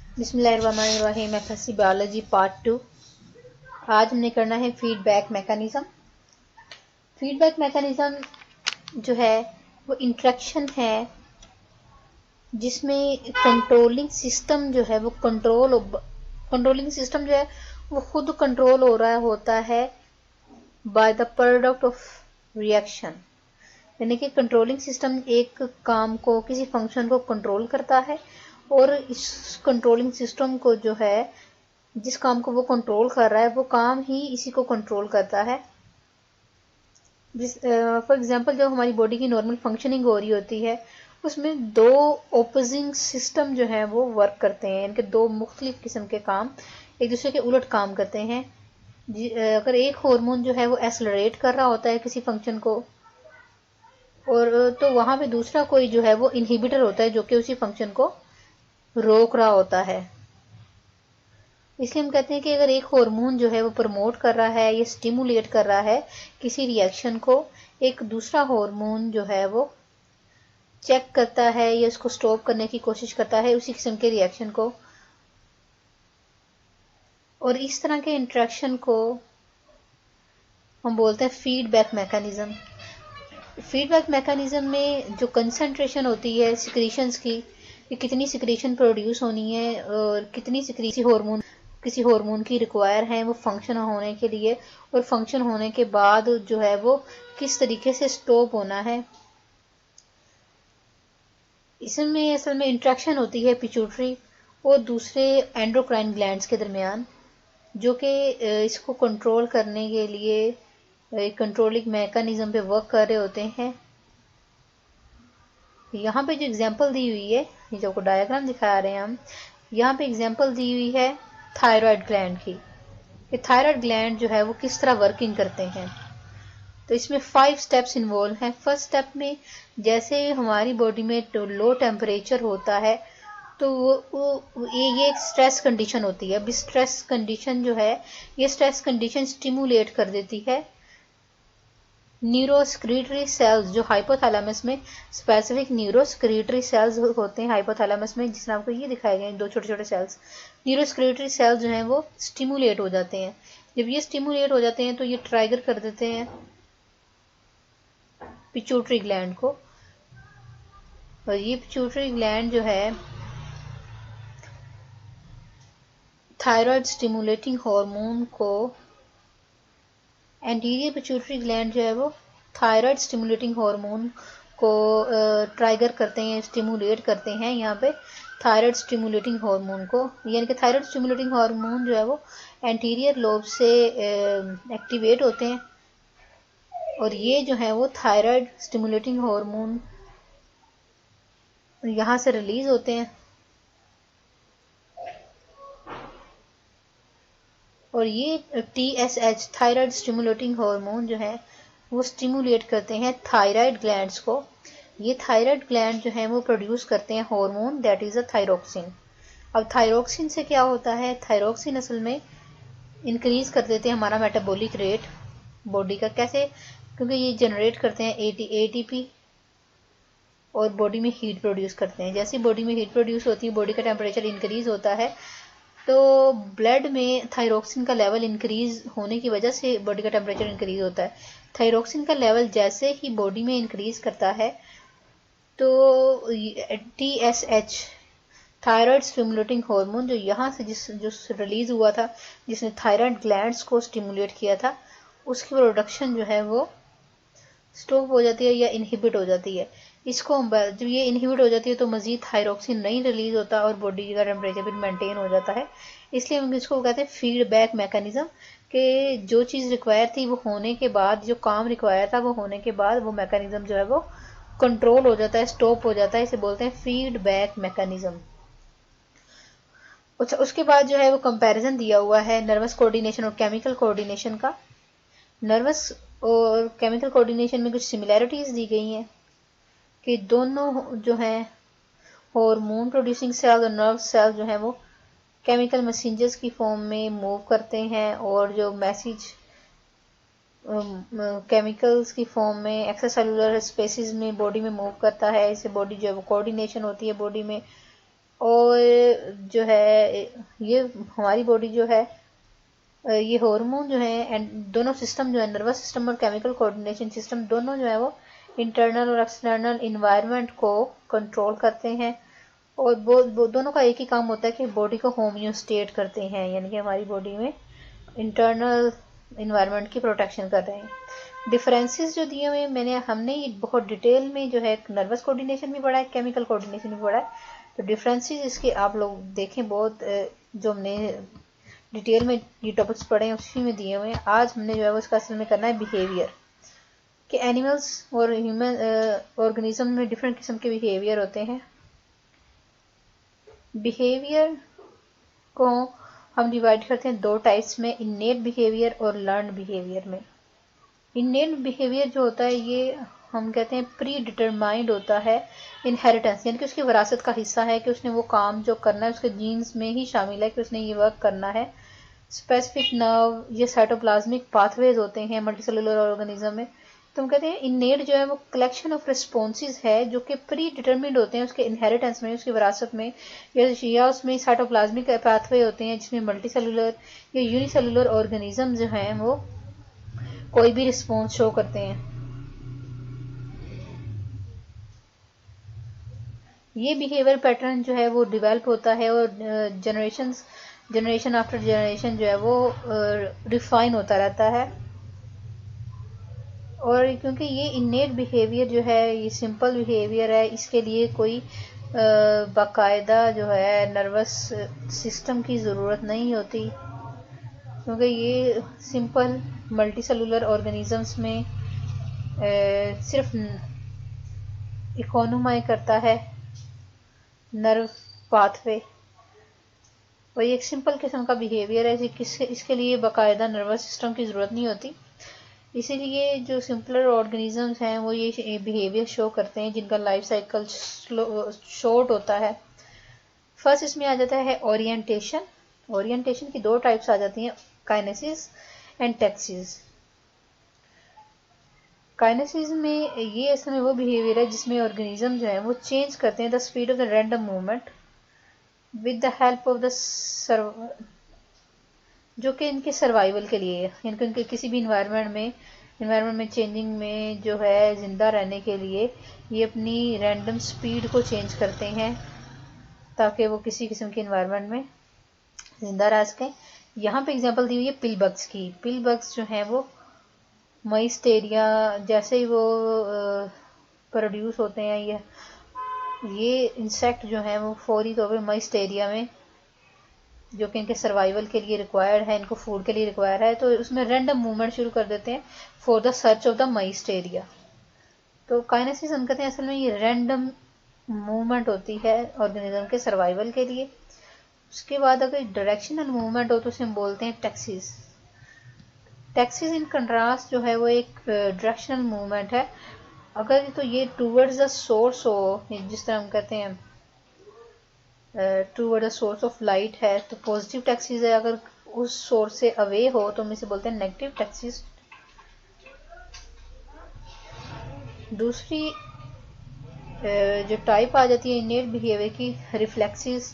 बिस्मिल्लाहिर्रहमानिर्रहीम। FSc biology part 2। आज हमने करना है फीडबैक मैकेनिज्म। फीडबैक मैकेनिज्म जो है वो इंट्रैक्शन है जिसमें कंट्रोलिंग सिस्टम जो है वो कंट्रोलिंग सिस्टम जो है वो खुद कंट्रोल हो रहा होता है by the product of reaction. यानी कि कंट्रोलिंग सिस्टम एक काम को, किसी फंक्शन को कंट्रोल करता है और इस कंट्रोलिंग सिस्टम को जो है, जिस काम को वो कंट्रोल कर रहा है वो काम ही इसी को कंट्रोल करता है। फॉर एग्जांपल जब हमारी बॉडी की नॉर्मल फंक्शनिंग हो रही होती है उसमें दो ओपोजिंग सिस्टम जो है वो वर्क करते हैं, इनके दो मुख्तलिफ किस्म के काम एक दूसरे के उलट काम करते हैं। अगर एक हार्मोन जो है वो एक्सेलरेट कर रहा होता है किसी फंक्शन को, और तो वहां पे दूसरा कोई जो है वो इनहिबिटर होता है जो कि उसी फंक्शन को रोक रहा होता है। इसलिए हम कहते हैं कि अगर एक हार्मोन जो है वो प्रमोट कर रहा है या स्टिमुलेट कर रहा है किसी रिएक्शन को, एक दूसरा हार्मोन जो है वो चेक करता है या उसको स्टॉप करने की कोशिश करता है उसी किस्म के रिएक्शन को। और इस तरह के इंटरेक्शन को हम बोलते हैं फीडबैक मैकेनिज्म। फीडबैक मैकेनिज्म में जो कंसंट्रेशन होती है सिक्रीशंस की, कि कितनी सिक्रीशन प्रोड्यूस होनी है और कितनी सिक्रीशन किसी हार्मोन की रिक्वायर है वो फंक्शन होने के लिए, और फंक्शन होने के बाद जो है वो किस तरीके से स्टॉप होना है, इसमें असल में इंट्रैक्शन होती है पिट्यूटरी और दूसरे एंडोक्राइन ग्लैंड्स के दरमियान, जो कि इसको कंट्रोल करने के लिए कंट्रोलिंग मैकेनिज्म पे वर्क कर रहे होते हैं। यहाँ पे जो एग्जांपल दी हुई है, ये जो डायग्राम दिखा रहे हैं हम, यहाँ पे एग्जांपल दी हुई है थायराइड ग्लैंड की, कि थायराइड ग्लैंड जो है वो किस तरह वर्किंग करते हैं। तो इसमें 5 स्टेप्स इन्वॉल्व हैं। फर्स्ट स्टेप में जैसे हमारी बॉडी में लो टेम्परेचर होता है तो ये एक स्ट्रेस कंडीशन होती है। अब स्ट्रेस कंडीशन जो है, ये स्ट्रेस कंडीशन स्टिमुलेट कर देती है न्यूरोस्क्रीटरी सेल्स जो हाइपोथैलेमस में, स्पेसिफिक न्यूरोस्क्रीटरी सेल्स होते हैं हाइपोथैलेमस में, जिसमें आपको ये दिखाए गए दो छोटे छोटे सेल्स, न्यूरोस्क्रीटरी सेल्स जो हैं वो स्टिमुलेट हो जाते हैं। जब ये स्टिमुलेट हो जाते हैं तो ये ट्राइगर कर देते हैं पिट्यूटरी ग्लैंड को, और ये पिट्यूटरी ग्लैंड जो है थायराइड स्टिमुलेटिंग हार्मोन को, एंटीरियर पिट्यूटरी ग्लैंड जो है वो थायराइड स्टिमुलेटिंग हार्मोन को ट्राइगर करते हैं, स्टिमुलेट करते हैं यहाँ पे थायराइड स्टिमुलेटिंग हार्मोन को। यानी कि थायराइड स्टिमुलेटिंग हार्मोन जो है वो एंटीरियर लोब से एक्टिवेट होते हैं, और ये जो है वो थायराइड स्टिमुलेटिंग हार्मोन यहाँ से रिलीज होते हैं, और ये TSH थायराइड स्टिमुलेटिंग हार्मोन जो है वो स्टिमुलेट करते हैं थायराइड ग्लैंड्स को। ये थायराइड ग्लैंड जो है वो प्रोड्यूस करते हैं hormone that is a thyroxine. अब थायरोक्सिन से क्या होता है, थायरोक्सिन असल में इंक्रीज कर देते हैं हमारा मेटाबॉलिक रेट बॉडी का। कैसे? क्योंकि ये जनरेट करते हैं ATP और बॉडी में हीट प्रोड्यूस करते हैं। जैसे बॉडी में हीट प्रोड्यूस होती है, बॉडी का टेम्परेचर इंक्रीज होता है, तो ब्लड में थायरोक्सिन का लेवल इंक्रीज होने की वजह से बॉडी का टेम्परेचर इंक्रीज होता है। थायरोक्सिन का लेवल जैसे ही बॉडी में इंक्रीज करता है तो TSH थायराइड स्टिमुलेटिंग हार्मोन जो यहाँ से जो रिलीज हुआ था, जिसने थायराइड ग्लैंड्स को स्टिमुलेट किया था, उसकी प्रोडक्शन जो है वो स्टॉप हो जाती है या इनहिबिट हो जाती है। इसको जब ये इनहिबिट हो जाती है तो मजीद थायरोक्सिन नहीं रिलीज होता और बॉडी का टेम्परेचर भी मेंटेन हो जाता है। इसलिए हम इसको कहते हैं फीडबैक मैकेनिज्म, कि जो चीज़ रिक्वायर थी वो होने के बाद, जो काम रिक्वायर था वो होने के बाद वो मैकेनिज्म जो है वो कंट्रोल हो जाता है, स्टॉप हो जाता है। इसे बोलते हैं फीडबैक मैकेनिज्म। अच्छा, उसके बाद जो है वो कंपैरिजन दिया हुआ है नर्वस कोऑर्डिनेशन और केमिकल कोऑर्डिनेशन का। नर्वस और केमिकल कोऑर्डिनेशन में कुछ सिमिलैरिटीज दी गई हैं कि दोनों जो है हार्मोन प्रोड्यूसिंग सेल और नर्व सेल जो है वो केमिकल मैसेंजर्स की फॉर्म में मूव करते हैं, और जो मैसेज केमिकल्स की फॉर्म में एक्स्ट्रा सेलुलर स्पेसिस में बॉडी में मूव करता है। इससे बॉडी जो है वो कोऑर्डिनेशन होती है बॉडी में। और जो है ये हमारी बॉडी जो है ये हार्मोन जो है एंड दोनों सिस्टम जो है नर्वस सिस्टम और केमिकल कोऑर्डिनेशन सिस्टम दोनों जो है वो इंटरनल और एक्सटर्नल इन्वायरमेंट को कंट्रोल करते हैं और वो दोनों का एक ही काम होता है कि बॉडी को होम्योस्टेट करते हैं, यानी कि हमारी बॉडी में इंटरनल इन्वायरमेंट की प्रोटेक्शन कर रहे हैं। डिफरेंसेस जो दिए हुए मैंने हमने ये बहुत डिटेल में जो है नर्वस कोऑर्डिनेशन भी पढ़ा है, केमिकल कोऑर्डिनेशन भी पढ़ा है, तो डिफरेंसेस इसके आप लोग देखें बहुत जो हमने डिटेल में ये टॉपिक्स पढ़े हैं उसी में दिए हुए हैं। आज हमने जो है वो इसका असल में करना है बिहेवियर कि एनिमल्स और ह्यूमन ऑर्गेनिज्म में डिफरेंट किस्म के बिहेवियर होते हैं। बिहेवियर को हम डिवाइड करते हैं दो टाइप्स में, इनेट बिहेवियर और लर्न बिहेवियर में। इनेट बिहेवियर जो होता है ये हम कहते हैं प्री डिटरमाइंड होता है, इनहेरिटेंस यानी कि उसकी विरासत का हिस्सा है कि उसने वो काम जो करना है उसके जीन्स में ही शामिल है कि उसने ये वर्क करना है। स्पेसिफिक नर्व ये साइटोप्लाज्मिक पाथवेज होते हैं मल्टीसेलुलर ऑर्गेनिज्म में। तो हम कहते हैं इनेट जो है वो कलेक्शन ऑफ रिस्पॉन्सेज है जो कि प्री डिटरमिन्ड होते हैं उसके इनहेरिटेंस में, उसकी विरासत में, या उसमें साइटोप्लाज्मिक पाथवे होते हैं जिसमें मल्टीसेलुलर या यूनिसेलुलर ऑर्गेनिज्म जो हैं वो कोई भी रिस्पॉन्स शो करते हैं। ये बिहेवियर पैटर्न जो है वो डेवलप होता है और जनरेशन आफ्टर जनरेशन जो है वो रिफाइन होता रहता है। और क्योंकि ये इनेट बिहेवियर जो है ये सिंपल बिहेवियर है, इसके लिए कोई बाकायदा जो है नर्वस सिस्टम की ज़रूरत नहीं होती, क्योंकि ये सिंपल मल्टीसेलुलर ऑर्गेनिजम्स में सिर्फ इकोनोमाई करता है नर्व पाथवे, और ये एक सिंपल किस्म का बिहेवियर है। इसके लिए बाकायदा नर्वस सिस्टम की ज़रूरत नहीं होती, इसीलिए जो सिंपलर ऑर्गेनिजम्स हैं वो ये बिहेवियर शो करते हैं जिनका लाइफ साइकिल शॉर्ट होता है। फर्स्ट इसमें आ जाता है ओरिएंटेशन। ओरिएंटेशन की दो टाइप्स आ जाती हैं, काइनेसिस एंड टैक्सिस। काइनेसिस में ये असल में वो बिहेवियर है जिसमें ऑर्गेनिज्म जो है वो चेंज करते हैं the speed of the random movement with the help of the जो कि इनके सर्वाइवल के लिए यानी कि उनके किसी भी इन्वायरमेंट में चेंजिंग में जो है ज़िंदा रहने के लिए ये अपनी रैंडम स्पीड को चेंज करते हैं ताकि वो किसी किस्म के इन्वायरमेंट में ज़िंदा रह सकें। यहाँ पे एग्जांपल दी हुई है पिल बग्स की। पिल बग्स जो हैं वो माइस्टेरिया जैसे ही वो प्रोड्यूस होते हैं, ये इंसेक्ट जो हैं वो फौरी तौर पर माइस्टेरिया में जो कि इनके सर्वाइवल के लिए रिक्वायर्ड है, इनको फूड के लिए रिक्वायर है, तो उसमें रैंडम मूवमेंट शुरू कर देते हैं for the search of the mysteria. तो काइनेसिस हम कहते हैं असल में ये रैंडम मूवमेंट होती है ऑर्गेनिज्म के सर्वाइवल के लिए। उसके बाद अगर डायरेक्शनल मूवमेंट हो तो उसे हम बोलते हैं टैक्सिस। टैक्सिस इन कंट्रास्ट जो है वो एक डायरेक्शनल मूवमेंट है। अगर तो ये टूवर्ड्स द सोर्स हो, जिस तरह हम कहते हैं toward the source of light है तो पॉजिटिव टैक्सिस है, अगर उस सोर्स से अवे हो तो हम इसे बोलते हैं नेगेटिव टैक्सिस। दूसरी जो टाइप आ जाती है इनेट बिहेवियर की, रिफ्लेक्सिस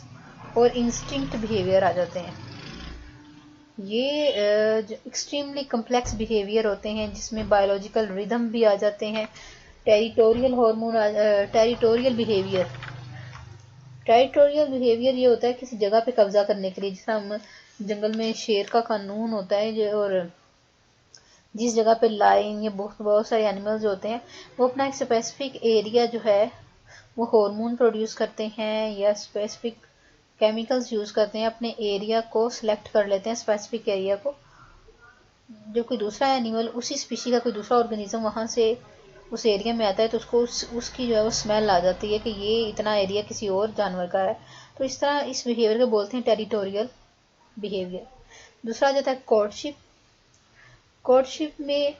और इंस्टिंक्ट बिहेवियर आ जाते हैं। ये एक्सट्रीमली कम्प्लेक्स बिहेवियर होते हैं जिसमें बायोलॉजिकल रिदम भी आ जाते हैं। टेरिटोरियल बिहेवियर ये होता है किसी जगह पे कब्जा करने के लिए, जिस हम जंगल में शेर का कानून होता है और जिस जगह पे लाइन या बहुत सारे एनिमल्स होते हैं वो अपना एक स्पेसिफिक एरिया जो है वो हार्मोन प्रोड्यूस करते हैं या स्पेसिफिक केमिकल्स यूज़ करते हैं, अपने एरिया को सिलेक्ट कर लेते हैं स्पेसिफिक एरिया को। जो कोई दूसरा एनिमल उसी स्पीशी का कोई दूसरा ऑर्गेनिज्म वहाँ से उस एरिया में आता है तो उसको उसकी जो है वो स्मेल आ जाती है कि ये इतना एरिया किसी और जानवर का है, तो इस तरह इस बिहेवियर को बोलते हैं टेरिटोरियल बिहेवियर। दूसरा आ जाता है कोर्टशिप। कोर्टशिप में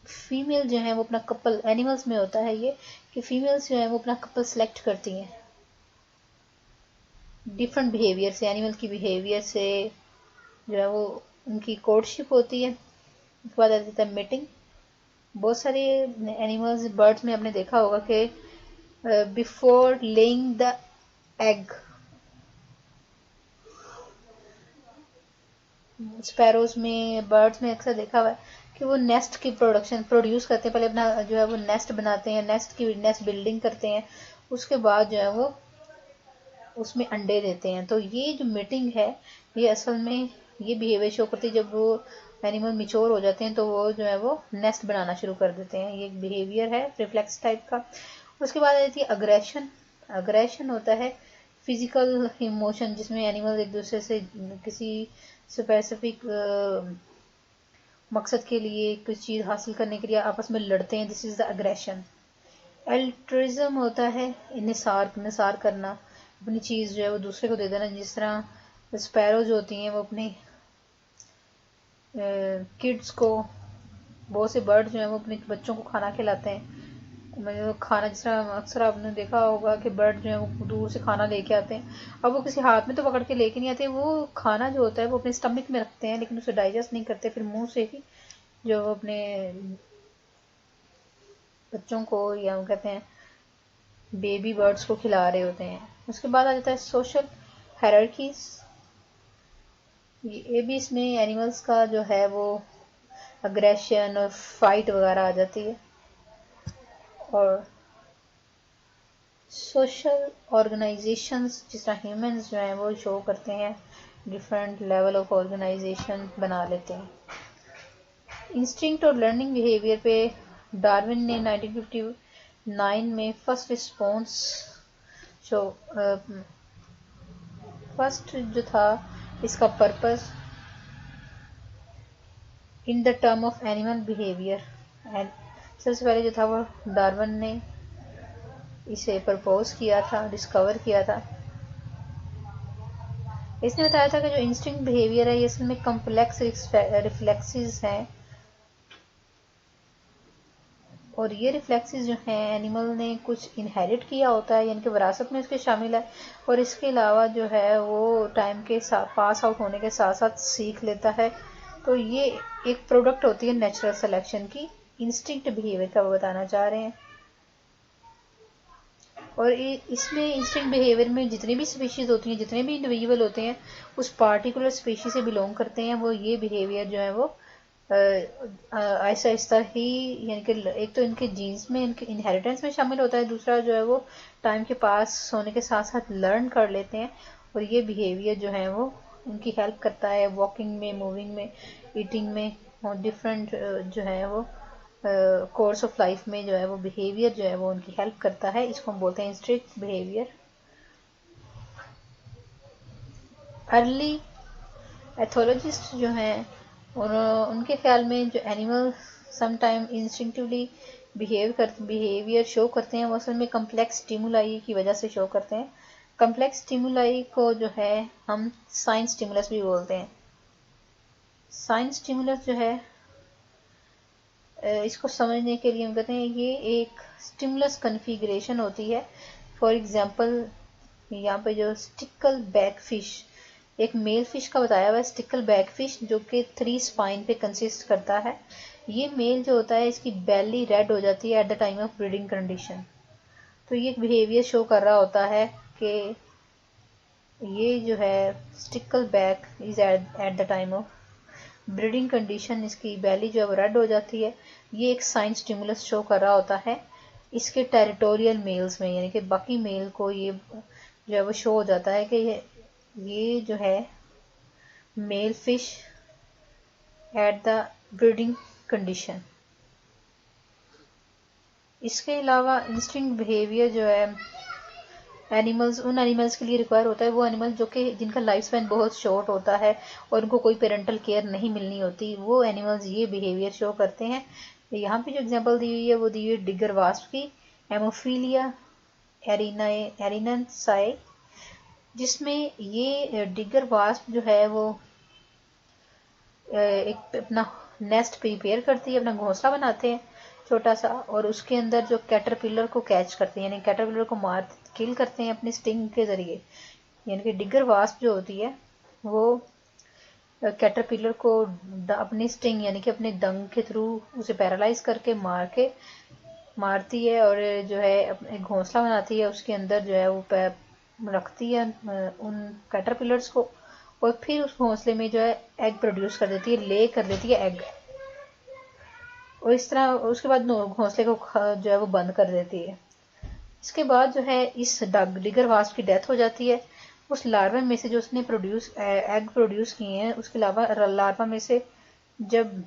फीमेल जो है वो अपना कपल, एनिमल्स में होता है ये कि फीमेल्स जो है वो अपना कपल सेलेक्ट करती हैं डिफरेंट बिहेवियर से, एनिमल की बिहेवियर से जो है वो उनकी कोर्टशिप होती है। उसके बाद आ जाता है मीटिंग। बहुत सारे एनिमल्स बर्ड्स में आपने देखा होगा कि before laying the egg sparrows में, बर्ड्स में अक्सर देखा हुआ है कि वो नेस्ट की प्रोड्यूस करते हैं। पहले अपना जो है वो नेस्ट बनाते हैं, नेस्ट बिल्डिंग करते हैं, उसके बाद जो है वो उसमें अंडे देते हैं। तो ये जो मीटिंग है ये असल में ये बिहेवियर शो करती है। जब वो एनिमल मिच्योर हो जाते हैं तो वो जो है वो नेस्ट बनाना शुरू कर देते हैं। ये एक बिहेवियर है रिफ्लेक्स टाइप का। उसके बाद आती है अग्रेशन। अग्रेशन होता है फिजिकल इमोशन, जिसमें एनिमल एक दूसरे से किसी स्पेसिफिक मकसद के लिए, कुछ चीज़ हासिल करने के लिए आपस में लड़ते हैं। This is the aggression. Altruism होता है निसार करना, अपनी चीज़ जो है वो दूसरे को दे देना। जिस तरह स्पैरो जो होती हैं वो अपने किड्स को, बहुत से बर्ड जो हैं वो अपने बच्चों को खाना खिलाते हैं। मतलब खाना, जिस तरह अक्सर आपने देखा होगा कि बर्ड जो है वो दूर से खाना लेके आते हैं। अब वो किसी हाथ में तो पकड़ के लेके नहीं आते, वो खाना जो होता है वो अपने स्टमक में रखते हैं, लेकिन उसे डाइजेस्ट नहीं करते, फिर मुंह से ही जो वो अपने बच्चों को, या कहते हैं बेबी बर्ड्स को खिला रहे होते हैं। उसके बाद आ जाता है सोशल हायरार्कीज। ये भी इसमें एनिमल्स का जो है वो अग्रेशन और फाइट वगैरह आ जाती है। और सोशल ऑर्गेनाइजेशंस, जिस तरह ह्यूमंस जो हैं वो शो करते हैं डिफरेंट लेवल ऑफ ऑर्गेनाइजेशन बना लेते हैं। इंस्टिंक्ट और लर्निंग बिहेवियर पे डार्विन ने 1959 में फर्स्ट रिस्पॉन्स शो, फर्स्ट जो था इसका purpose in the term of animal behaviour, and सबसे पहले जो था वो डार्विन ने इसे प्रपोज किया था, डिस्कवर किया था। इसने बताया था कि जो इंस्टिंक्ट बिहेवियर है ये असल में कम्प्लेक्स रिफ्लेक्सेस हैं, और ये रिफ्लेक्सेस जो हैं एनिमल ने कुछ इनहेरिट किया होता है, यानी कि विरासत में उसके शामिल है। और इसके अलावा जो है वो टाइम के साथ, पास आउट होने के साथ साथ सीख लेता है। तो ये एक प्रोडक्ट होती है नेचुरल सिलेक्शन की, इंस्टिंक्ट बिहेवियर का वो बताना चाह रहे हैं। और इसमें इंस्टिंक्ट बिहेवियर में जितनी भी स्पीशीज होती हैं, जितने भी इंडिविजुअल होते हैं उस पार्टिकुलर स्पीशीज से बिलोंग करते हैं, वो ये बिहेवियर जो है वो आहिस्ता आहिस्ता ही, यानी कि एक तो इनके जीन्स में, इनके इनहेरिटेंस में शामिल होता है, दूसरा जो है वो टाइम के पास होने के साथ साथ लर्न कर लेते हैं। और ये बिहेवियर जो है वो उनकी हेल्प करता है वॉकिंग में, मूविंग में, ईटिंग में, और डिफरेंट जो है वो कोर्स ऑफ लाइफ में जो है वो बिहेवियर जो है वो उनकी हेल्प करता है। इसको हम बोलते हैं इंस्टिंक्ट बिहेवियर। अर्ली एथोलॉजिस्ट जो हैं और उनके ख्याल में जो animal sometime instinctively behaviour show करते हैं, वो असल में कम्प्लेक्स स्टिमुलाई की वजह से शो करते हैं। कम्प्लेक्स स्टिमुलाई को जो है हम साइंस स्टिमुलस भी बोलते हैं। साइंस स्टिमुलस जो है इसको समझने के लिए हम कहते हैं ये एक स्टिमुलस कन्फिग्रेशन होती है। फॉर एग्जांपल यहाँ पे जो स्टिकल बैक फिश, एक मेल फिश का बताया हुआ है स्टिकल बैक फिश, जो कि 3 स्पाइन पे कंसिस्ट करता है। ये मेल जो होता है इसकी बेली रेड हो जाती है at the time of breeding condition. तो ये बिहेवियर शो कर रहा होता है कि ये जो है sticker back is at the time of breeding condition, इसकी बेली जो है वो रेड हो जाती है। ये एक साइंस स्टिमुलस शो कर रहा होता है इसके टेरिटोरियल मेल्स में, यानी कि बाकी मेल को ये जो है वो शो हो जाता है कि ये जो है male fish at the breeding condition. इसके अलावा इंस्टिंक्ट बिहेवियर जो है एनिमल्स, उन एनिमल्स के लिए रिक्वायर होता है, वो एनिमल जो कि जिनका लाइफ स्पैन बहुत शॉर्ट होता है और उनको कोई पेरेंटल केयर नहीं मिलनी होती, वो एनिमल्स ये बिहेवियर शो करते हैं। यहाँ पे जो एग्जांपल दी हुई है वो दी हुई है डिगर वास्प की, एमोफीलिया एरिनसाई, जिसमें ये डिगर वास्प जो है वो एक अपना नेस्ट प्रिपेयर करती है, अपना घोंसला बनाते हैं छोटा सा, और उसके अंदर जो कैटरपिलर को कैच करते हैं, यानी कैटरपिलर को मार किल करते हैं अपनी स्टिंग के जरिए। यानी कि डिगर वास्प जो होती है वो कैटरपिलर को अपनी स्टिंग यानी कि अपने डंक के थ्रू उसे पैरालाइज करके मारती है, और जो है एक घोंसला बनाती है, उसके अंदर जो है वो रखती है उन कैटरपिलर्स को, और फिर उस घोंसले में जो है एग प्रोड्यूस कर देती है, ले कर देती है एग। और इस तरह उसके बाद घोंसले को जो है वो बंद कर देती है। इसके बाद जो है इस डिगर वास्प की डेथ हो जाती है। उस लार्वा में से जो उसने एग प्रोड्यूस किए हैं, उसके अलावा लार्वा में से जब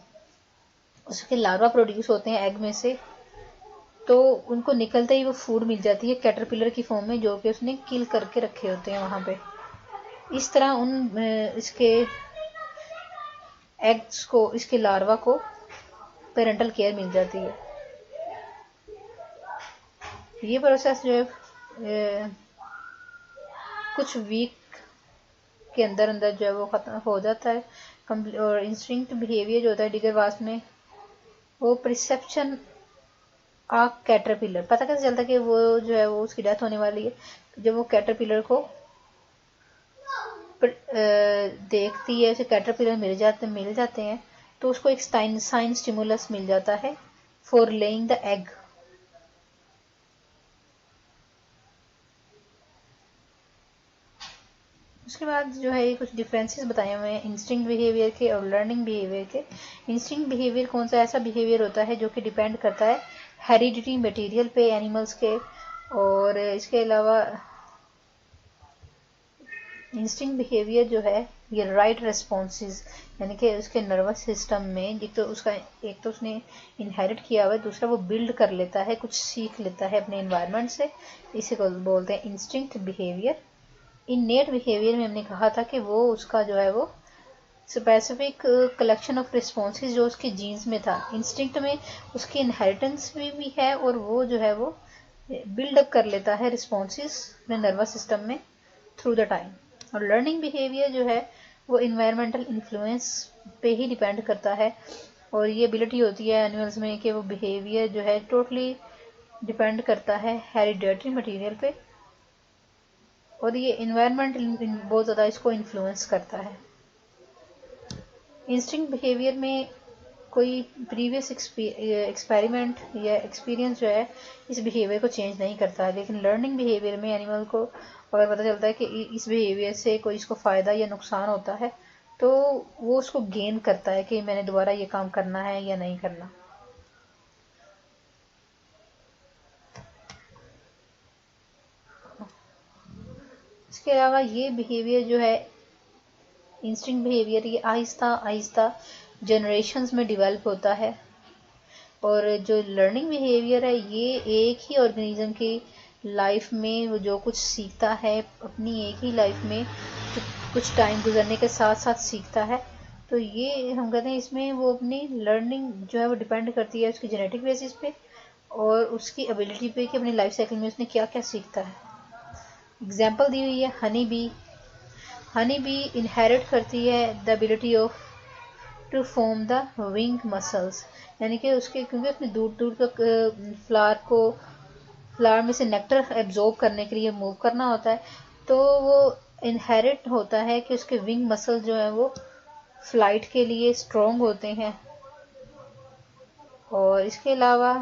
उसके लार्वा प्रोड्यूस होते हैं एग में से, तो उनको निकलते ही वो फूड मिल जाती है कैटरपिलर की फॉर्म में, जो कि उसने किल करके रखे होते हैं वहां पे। इस तरह इसके एग्स को, इसके लार्वा को पेरेंटल केयर मिल जाती है। ये प्रोसेस जो है कुछ वीक के अंदर अंदर जो है वो खत्म हो जाता है। और इंस्टिंक्ट बिहेवियर जो होता है डिगर वास्प में, वो परसेप्शन आ कैटरपिलर, पता कैसे चलता है कि वो जो है वो उसकी डेथ होने वाली है? जब वो कैटरपिलर को देखती है, उसे कैटरपिलर मिल जाते हैं, तो उसको एक साइन स्टिमुलस मिल जाता है फॉर लेइंग द एग। उसके बाद जो है ये कुछ डिफरेंसेस बताए हुए हैं इंस्टिंक्ट बिहेवियर के और लर्निंग बिहेवियर के। इंस्टिंक्ट बिहेवियर कौन सा ऐसा बिहेवियर होता है जो कि डिपेंड करता है हेरिडिटी मटेरियल पे एनिमल्स के। और इसके अलावा इंस्टिंक्ट बिहेवियर जो है ये राइट रेस्पॉन्सेज, यानी कि उसके नर्वस सिस्टम में एक तो उसने इनहेरिट किया हुआ है, दूसरा वो बिल्ड कर लेता है, कुछ सीख लेता है अपने इन्वायरमेंट से। इसी को बोलते हैं इंस्टिंक्ट बिहेवियर। इननेट बिहेवियर में हमने कहा था कि वो उसका जो है वो स्पेसिफिक कलेक्शन ऑफ रिस्पॉन्सेज जो उसके जीन्स में था। इंस्टिंक्ट में उसकी इनहेरिटेंस भी है और वो जो है वो बिल्डअप कर लेता है रिस्पॉन्सेज अपने नर्वस सिस्टम में थ्रू द टाइम। और लर्निंग बिहेवियर जो है वो इन्वायरमेंटल इन्फ्लुएंस पे ही डिपेंड करता है। और ये एबिलिटी होती है एनिमल्स में कि वो बिहेवियर जो है टोटली डिपेंड करता है हेरिडेटरी मटेरियल पे, और ये इन्वायरमेंट बहुत ज़्यादा इसको इन्फ्लुएंस करता है। इंस्टिंक्ट बिहेवियर में कोई प्रीवियस एक्सपेरिमेंट या एक्सपीरियंस जो है इस बिहेवियर को चेंज नहीं करता है, लेकिन लर्निंग बिहेवियर में एनिमल को अगर पता चलता है कि इस बिहेवियर से कोई इसको फ़ायदा या नुकसान होता है, तो वो उसको गेन करता है कि मैंने दोबारा ये काम करना है या नहीं करना। इसके अलावा ये बिहेवियर जो है इंस्टिंक्ट बिहेवियर, ये आहिस्ता आहिस्ता जनरेशन्स में डेवलप होता है। और जो लर्निंग बिहेवियर है ये एक ही ऑर्गेनिज्म की लाइफ में वो जो कुछ सीखता है अपनी एक ही लाइफ में कुछ टाइम गुजरने के साथ साथ सीखता है। तो ये हम कहते हैं इसमें वो अपनी लर्निंग जो है वो डिपेंड करती है उसकी जेनेटिक बेसिस पे और उसकी एबिलिटी पे कि अपनी लाइफ साइकिल में उसने क्या क्या सीखता है। एग्जाम्पल दी हुई है हनी बी इनहेरिट करती है the ability of to form the wing muscles, यानी कि उसके क्योंकि उसने दूर दूर तक फ्लावर में से नेक्टर एब्जॉर्ब करने के लिए मूव करना होता है, तो वो इनहेरिट होता है कि उसके विंग मसल जो है वो फ्लाइट के लिए स्ट्रॉन्ग होते हैं। और इसके अलावा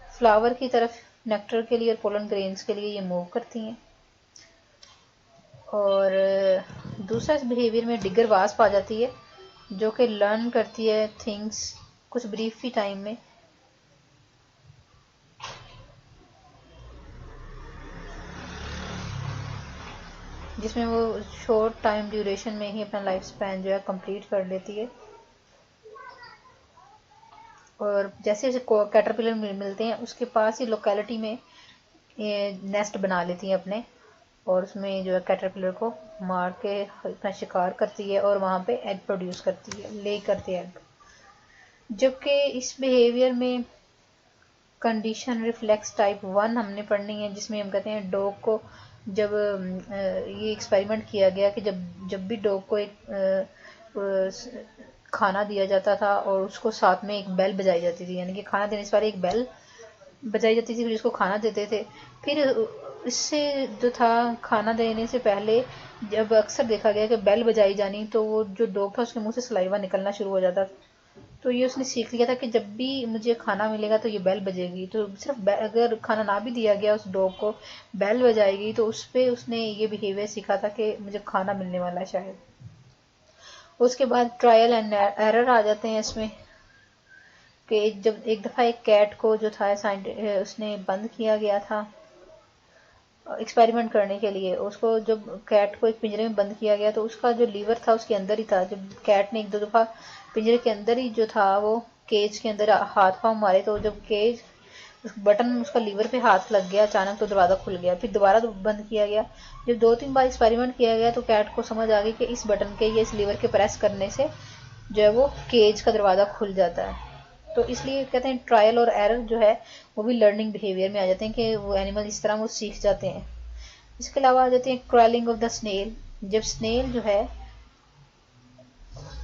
फ्लावर की तरफ नेक्टर के लिए और पोलन ग्रेन्स के लिए ये मूव करती हैं। और दूसरा इस बिहेवियर में डिगर वास्प आ जाती है जो कि लर्न करती है थिंग्स कुछ ब्रीफ ही टाइम में। जिसमें वो शॉर्ट टाइम ड्यूरेशन में ही अपना लाइफ स्पैन जो है कंप्लीट कर लेती है। और जैसे जैसे कैटरपिलर मिलते हैं उसके पास ही लोकेलिटी में नेस्ट बना लेती हैं अपने, और उसमें जो है कैटरपिलर को मार के अपना शिकार करती है और वहाँ पे एग प्रोड्यूस करती है, ले करती है एग। जबकि इस बिहेवियर में कंडीशन रिफ्लेक्स टाइप 1 हमने पढ़नी है, जिसमें हम कहते हैं डॉग को जब ये एक्सपेरिमेंट किया गया कि जब भी डॉग को एक खाना दिया जाता था और उसको साथ में एक बेल बजाई जाती थी, यानी कि खाना देने से पहले एक बेल बजाई जाती थी फिर उसको खाना देते थे। फिर इससे जो था खाना देने से पहले जब अक्सर देखा गया कि बेल बजाई जानी तो वो जो डॉग था उसके मुंह से सलाइवा निकलना शुरू हो जाता था। तो ये उसने सीख लिया था कि जब भी मुझे खाना मिलेगा तो ये बेल बजेगी, तो सिर्फ अगर खाना ना भी दिया गया उस डॉग को, बेल बजाएगी, तो उस पर उसने ये बिहेवियर सीखा था कि मुझे खाना मिलने वाला है शायद। उसके बाद ट्रायल एंड एरर आ जाते हैं इसमें, कि जब एक दफ़ा एक कैट को जो था उसने बंद किया गया था एक्सपेरिमेंट करने के लिए। उसको जब कैट को एक पिंजरे में बंद किया गया तो उसका जो लीवर था उसके अंदर ही था। जब कैट ने एक दो दफ़ा पिंजरे के अंदर ही जो था वो केज के अंदर हाथ पाँव मारे, तो जब केज बटन उसका लीवर पे हाथ लग गया अचानक, तो दरवाज़ा खुल गया। फिर दोबारा बंद किया गया। जब 2-3 बार एक्सपेरिमेंट किया गया तो कैट को समझ आ गई कि इस बटन के या इस लीवर के प्रेस करने से जो है वो केज का दरवाज़ा खुल जाता है। तो इसलिए कहते हैं ट्रायल और एरर जो है वो भी लर्निंग बिहेवियर में आ जाते हैं, कि वो एनिमल इस तरह वो सीख जाते हैं। इसके अलावा आ जाते हैं क्रॉलिंग ऑफ द स्नेल। जब स्नेल जो है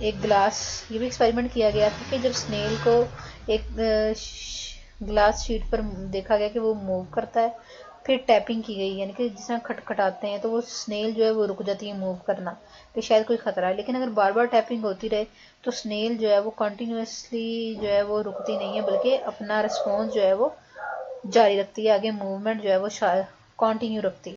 एक ग्लास, ये भी एक्सपेरिमेंट किया गया था कि जब स्नेल को एक ग्लास शीट पर देखा गया कि वो मूव करता है, फिर टैपिंग की गई, यानी कि जिस तरह खटखटाते हैं तो वो स्नेल जो है वो रुक जाती है मूव करना, कि शायद कोई खतरा है। लेकिन अगर बार बार टैपिंग होती रहे तो स्नेल जो है वो कंटिन्यूसली जो है वो रुकती नहीं है, बल्कि अपना रिस्पॉन्स जो है वो जारी रखती है, आगे मूवमेंट जो है वो कंटिन्यू रखती है।